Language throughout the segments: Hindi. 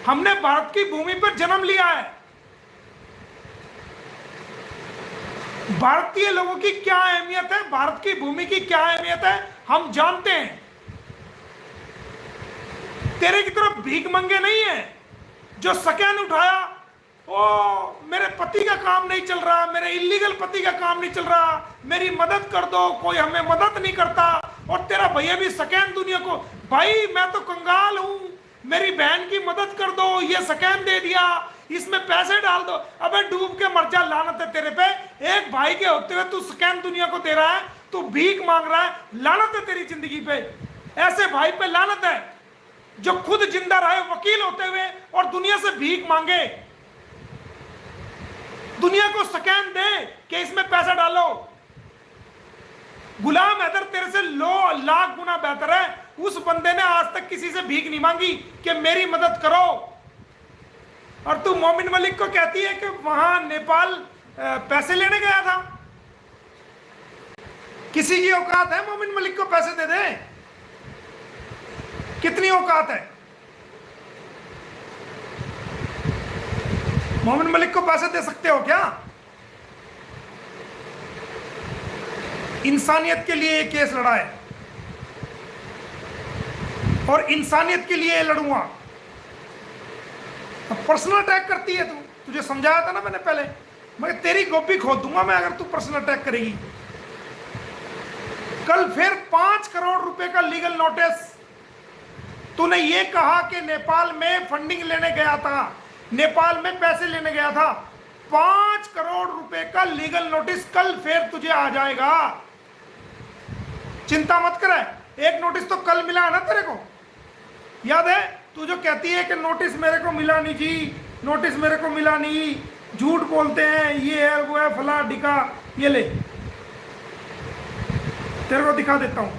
हमने भारत की भूमि पर जन्म लिया है। भारतीय लोगों की क्या अहमियत है, भारत की भूमि की क्या अहमियत है, हम जानते हैं। तेरे की तरफ भीख मंगे नहीं है जो सकैन उठाया, ओ मेरे पति का काम नहीं चल रहा, मेरे इलीगल पति का काम नहीं चल रहा, मेरी मदद कर दो, कोई हमें मदद नहीं करता। और तेरा भैया भी सकैन दुनिया को, भाई मैं तो कंगाल हूं, मेरी बहन की मदद कर दो, ये सकैन दे दिया, इसमें पैसे डाल दो। अबे डूब के मर जा, लानत है तेरे पे। एक भाई के होते हुए तू सकैन दुनिया को दे रहा है, तू भीख मांग रहा है, लानत है तेरी जिंदगी पे। ऐसे भाई पे लानत है जो खुद जिंदा रहे वकील होते हुए और दुनिया से भीख मांगे, दुनिया को सकैन दे कि इसमें पैसा डालो। गुलाम हैदर तेरे से लाख गुना बेहतर है। उस बंदे ने आज तक किसी से भीख नहीं मांगी कि मेरी मदद करो, और तू मोमिन मलिक को कहती है कि वहां नेपाल पैसे लेने गया था। किसी की औकात है मोमिन मलिक को पैसे दे दे? कितनी औकात है? मोमिन मलिक को पैसे दे सकते हो क्या? इंसानियत के लिए एक केस लड़ा है और इंसानियत के लिए लड़ूंगा। पर्सनल अटैक करती है तू, तुझे समझाया था ना मैंने पहले, मैं तेरी गोभी खोद दूंगा मैं अगर तू पर्सनल अटैक करेगी। कल फिर 5 करोड़ रुपए का लीगल नोटिस। तूने ये कहा कि नेपाल में फंडिंग लेने गया था, नेपाल में पैसे लेने गया था। 5 करोड़ रुपए का लीगल नोटिस कल फिर तुझे आ जाएगा, चिंता मत कर। एक नोटिस तो कल मिला है ना तेरे को, याद है? तू जो कहती है कि नोटिस मेरे को मिला नहीं जी, नोटिस मेरे को मिला नहीं, झूठ बोलते हैं, ये है वो है फला डिका। ये ले तेरे को दिखा देता हूं।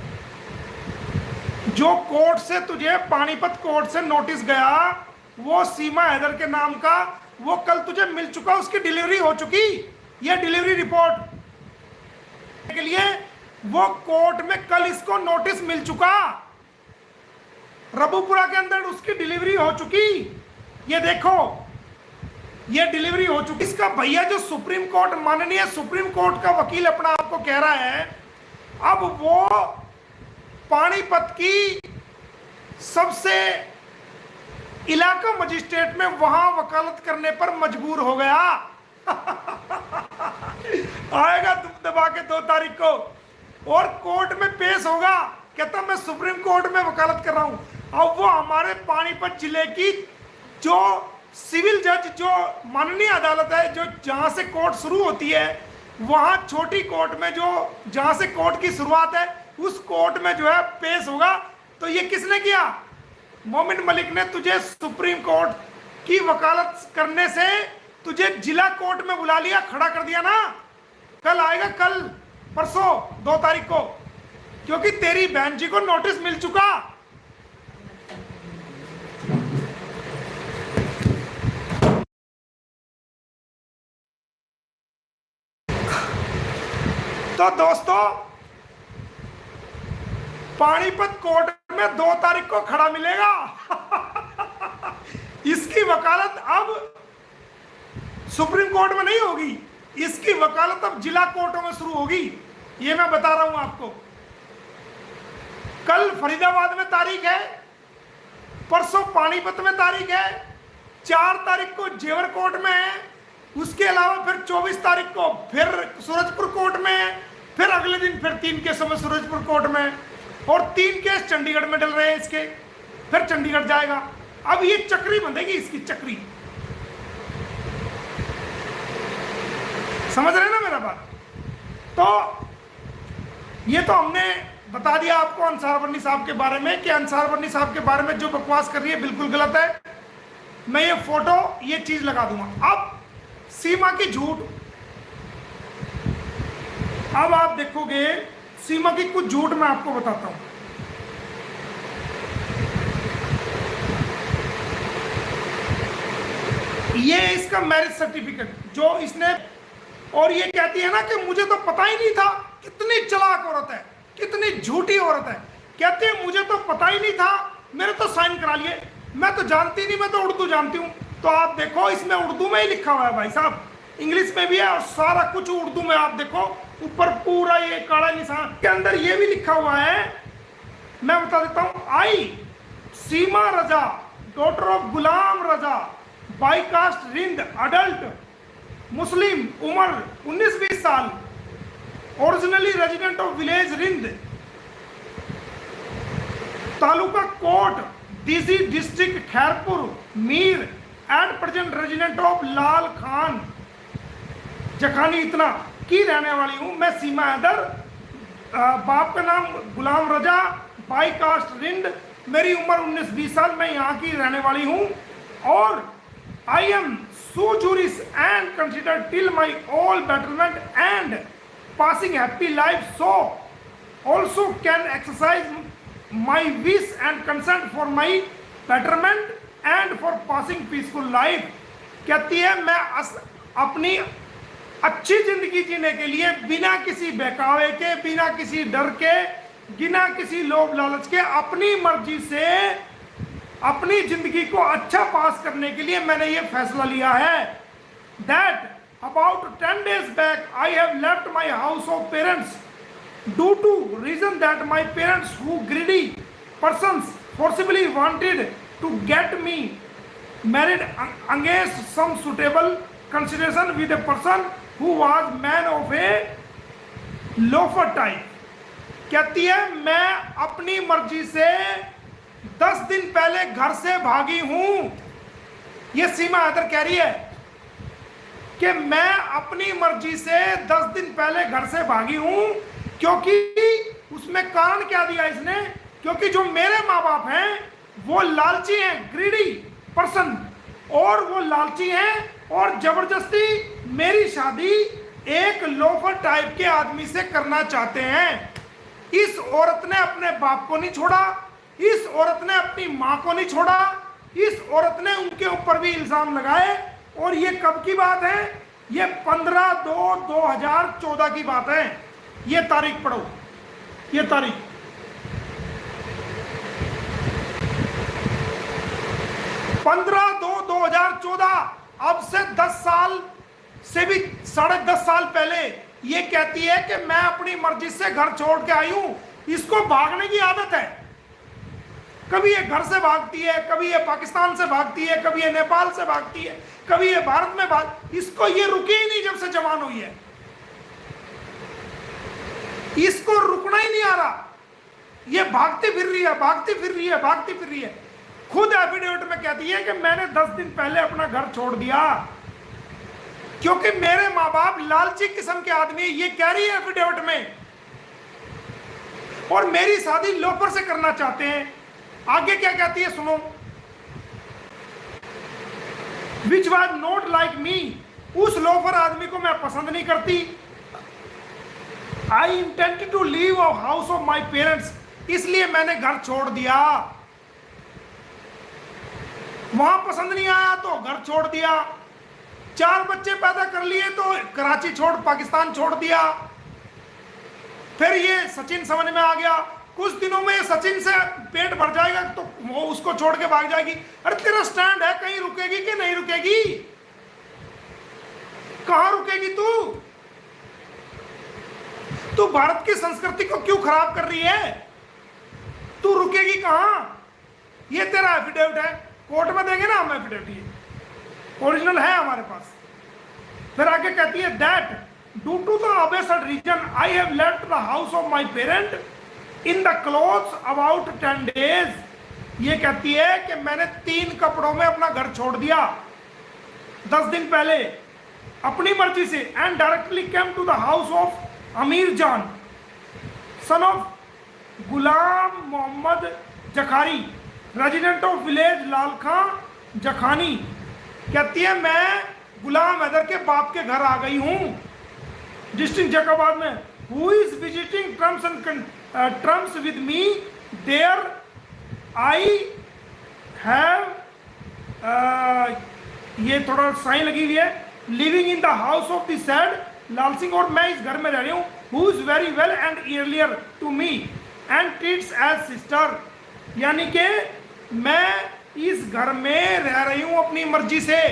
जो कोर्ट से तुझे, पानीपत कोर्ट से नोटिस गया, वो सीमा हैदर के नाम का, वो कल तुझे मिल चुका, उसकी डिलीवरी हो चुकी। ये डिलीवरी रिपोर्ट के लिए वो कोर्ट में कल इसको नोटिस मिल चुका, रबुपुरा के अंदर उसकी डिलीवरी हो चुकी। ये देखो, ये डिलीवरी हो चुकी। इसका भैया जो सुप्रीम कोर्ट, माननीय सुप्रीम कोर्ट का वकील अपना आपको कह रहा है, अब वो पानीपत की सबसे इलाका मजिस्ट्रेट में वहां वकालत करने पर मजबूर हो गया। आएगा तुम दबा के 2 तारीख को और कोर्ट में पेश होगा, कहता मैं सुप्रीम कोर्ट में वकालत कर रहा हूं। अब वो हमारे पानीपत जिले की जो सिविल जज, जो माननीय अदालत है, जो जहां से कोर्ट शुरू होती है, वहां छोटी कोर्ट में जो जहां से कोर्ट की शुरुआत है, उस कोर्ट में जो है पेश होगा। तो ये किसने किया? मोमिन मलिक ने तुझे सुप्रीम कोर्ट की वकालत करने से तुझे जिला कोर्ट में बुला लिया, खड़ा कर दिया ना। कल आएगा, कल परसों 2 तारीख को, क्योंकि तेरी बहन जी को नोटिस मिल चुका। तो दोस्तों, पानीपत कोर्ट में 2 तारीख को खड़ा मिलेगा। इसकी वकालत अब सुप्रीम कोर्ट में नहीं होगी, इसकी वकालत अब जिला कोर्टों में शुरू होगी। ये मैं बता रहा हूं आपको। कल फरीदाबाद में तारीख है, परसों पानीपत में तारीख है, 4 तारीख को जेवर कोर्ट में है, उसके अलावा फिर 24 तारीख को फिर सूरजपुर कोर्ट में है, फिर अगले दिन फिर 3 केसों में सूरजपुर कोर्ट में, और 3 केस चंडीगढ़ में डल रहे हैं इसके, फिर चंडीगढ़ जाएगा। अब ये चक्री बंधेगी, इसकी चक्री। समझ रहे हैं ना मेरा बात? तो ये तो हमने बता दिया आपको अंसार बर्नी साहब के बारे में कि अंसार बर्नी साहब के बारे में जो बकवास कर रही है बिल्कुल गलत है। मैं ये फोटो, ये चीज लगा दूंगा। अब सीमा की झूठ, अब आप देखोगे सीमा की कुछ झूठ मैं आपको बताता हूं। ये इसका मैरिज सर्टिफिकेट जो इसने, और ये कहती है ना कि मुझे तो पता ही नहीं था। कितनी चालाक औरत है, कितनी झूठी औरत है। कहते हैं मुझे तो पता ही नहीं था, मेरे तो साइन करा लिए। मैं तो जानती नहीं, मैं तो उर्दू जानती हूँ। तो आप देखो इसमें उर्दू में ही लिखा हुआ है भाई साहब, इंग्लिश में भी है और सारा कुछ उर्दू में। आप देखो ऊपर पूरा ये काला निशान के अंदर ये भी लिखा हुआ है, मैं बता देता हूँ। I Seema Raza daughter of Ghulam Raza by caste Rind, adult Muslim, उम्र 19-20 साल, originally resident of village Rind, taluka Kot, DC district Khairpur, Mir, at present resident of Lal Khan Jakhani इतना की रहने वाली हूँ मैं सीमा हैदर। बाप का नाम गुलाम रजा, बाई कास्ट रिंद, मेरी उम्र 19-20 साल, मैं यहाँ की रहने वाली हूँ। और I am sojourner and considered till my all betterment and passing happy life, so also can exercise my wish and consent for my betterment and for passing peaceful life। कहती है मैं अपनी अच्छी जिंदगी जीने के लिए बिना किसी बहकावे के, बिना किसी डर के, बिना किसी लोभ लालच के, अपनी मर्जी से अपनी जिंदगी को अच्छा पास करने के लिए मैंने ये फैसला लिया है। That about 10 days back I have left my house of parents due to reason that my parents who greedy persons forcibly wanted to get me married against some suitable consideration with a person who was man of a loafer type। कहती है मैं अपनी मर्जी से 10 दिन पहले घर से भागी हूं। यह सीमा हैदर कह रही है कि मैं अपनी मर्जी से 10 दिन पहले घर से भागी हूं, क्योंकि उसमें कारण क्या दिया इसने, क्योंकि जो मेरे माँ बाप हैं वो लालची हैं, ग्रीडी पर्सन, और वो लालची हैं और जबरदस्ती मेरी शादी एक लोफर टाइप के आदमी से करना चाहते हैं। इस औरत ने अपने बाप को नहीं छोड़ा, इस औरत ने अपनी मां को नहीं छोड़ा, इस औरत ने उनके ऊपर भी इल्जाम लगाए। और ये कब की बात है, ये 15/2/2014 की बात है। ये तारीख पढ़ो, ये तारीख 15/2/2014, अब से 10 साल से भी 10.5 साल पहले ये कहती है कि मैं अपनी मर्जी से घर छोड़ के आई हूं। इसको भागने की आदत है, कभी ये घर से भागती है, कभी ये पाकिस्तान से भागती है, कभी ये नेपाल से भागती है, कभी ये भारत में भाग, इसको ये रुकी ही नहीं जब से जवान हुई है, इसको रुकना ही नहीं आ रहा। ये भागती फिर रही है, भागती फिर रही है, भागती फिर रही है। खुद एफिडेविट में कहती है कि मैंने 10 दिन पहले अपना घर छोड़ दिया क्योंकि मेरे माँ बाप लालची किस्म के आदमी, ये कह रही है एफिडेविट में, और मेरी शादी लोफर से करना चाहते हैं। आगे क्या कहती है सुनो, which was not like me, उस लोफर आदमी को मैं पसंद नहीं करती। I intended to leave house of my parents, इसलिए मैंने घर छोड़ दिया। वहां पसंद नहीं आया तो घर छोड़ दिया। 4 बच्चे पैदा कर लिए तो कराची छोड़ पाकिस्तान छोड़ दिया। फिर ये सचिन समझ में आ गया, कुछ दिनों में सचिन से पेट भर जाएगा तो वो उसको छोड़ के भाग जाएगी। अरे तेरा स्टैंड है, कहीं रुकेगी कि नहीं रुकेगी, कहां रुकेगी तू भारत की संस्कृति को क्यों खराब कर रही है, तू रुकेगी कहां। ये तेरा एफिडेविट है, कोर्ट में देंगे ना हम एफिडेविट, ये ओरिजिनल है हमारे पास। फिर आगे कहती है that due to the abused reason I have left the house of my parent in the clothes about 10 days. ये कहती है कि मैंने 3 कपड़ों में अपना घर छोड़ दिया 10 दिन पहले अपनी मर्जी से। And directly came to the house of Amir Jan son of Ghulam Mohammad Jakhari resident of village Lal Khan Jakhani. कहती है मैं गुलाम हैदर के बाप के घर आ गई हूं डिस्ट्रिक्ट जैकाबाद में। Who is visiting terms with me there I have, ये थोड़ा साइन लगी हुई है, living in the house of the said Lal Singh, और मैं इस घर में रह रही हूँ। Who is very well and earlier to me and treats as sister, यानी कि मैं इस घर में रह रही हूं अपनी मर्जी से।